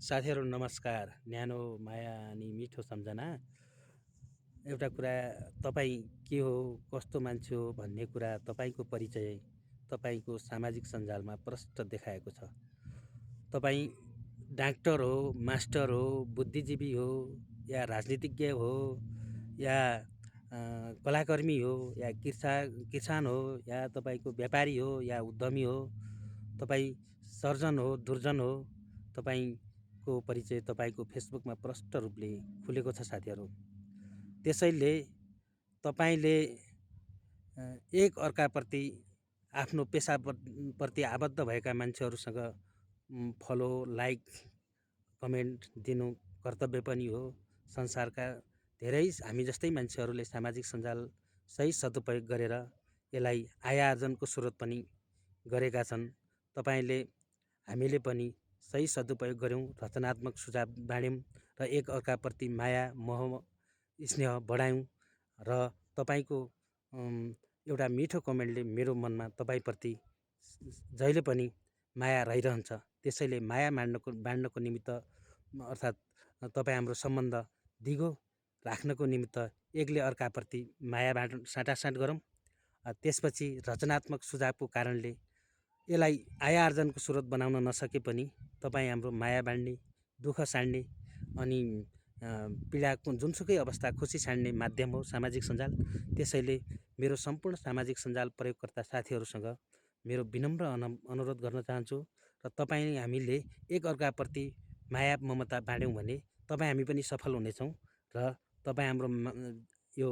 साथीहरू नमस्कार। न्यानो माया अनि मिठो सम्झना। एउटा कुरा, तपाईँ के हो, कस्तो मान्छे हो भन्ने कुरा तपाईँको परिचय तपाईँको सामाजिक सञ्जालमा प्रष्ट देखाएको छ। तपाईँ डाक्टर हो, मास्टर हो, बुद्धिजीवी हो, या राजनीतिज्ञ हो, या कलाकर्मी हो, या किसान हो, या तपाईँको व्यापारी हो, या उद्यमी हो, तपाईँ सर्जन हो, दुर्जन हो, तपाईँको परिचय तपाईँको फेसबुकमा प्रष्ट रूपले खुलेको छ साथीहरू। त्यसैले तपाईँले एक अर्काप्रति आफ्नो पेसाप्रति आबद्ध भएका मान्छेहरूसँग फलो, लाइक, कमेन्ट दिनु कर्तव्य पनि हो। संसारका धेरै हामी जस्तै मान्छेहरूले सामाजिक सञ्जाल सही सदुपयोग गरेर यसलाई आय आर्जनको स्रोत पनि गरेका छन्। तपाईँले हामीले पनि सही सदुपयोग गऱ्यौँ, रचनात्मक सुझाव बाँड्यौँ र एक अर्काप्रति माया, मोह, स्नेह बढायौँ र तपाईँको एउटा मिठो कमेन्टले मेरो मनमा तपाईँप्रति जहिले पनि माया रहिरहन्छ। त्यसैले माया बाँड्नको निमित्त अर्थात् तपाईँ हाम्रो सम्बन्ध दिगो राख्नको निमित्त एकले अर्काप्रति माया साटासाट गरौँ। त्यसपछि रचनात्मक सुझावको कारणले यसलाई आय आर्जनको स्रोत बनाउन नसके पनि तपाईँ हाम्रो माया बाँड्ने, दुःख साड्ने अनि पीडाको जुनसुकै अवस्था खुसी साड्ने माध्यम हो सामाजिक सञ्जाल। त्यसैले मेरो सम्पूर्ण सामाजिक सञ्जाल प्रयोगकर्ता साथीहरूसँग मेरो विनम्र अनुरोध गर्न चाहन्छु र तपाईँ हामीले एक अर्काप्रति माया ममता बाँड्यौँ भने तपाईँ हामी पनि सफल हुनेछौँ र तपाईँ हाम्रो यो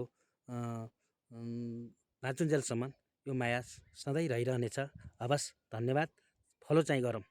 बाँचुन्जेलसम्म यो माया सधैँ रहिरहनेछ। हवस्, धन्यवाद। फलो चाहिँ गरौँ।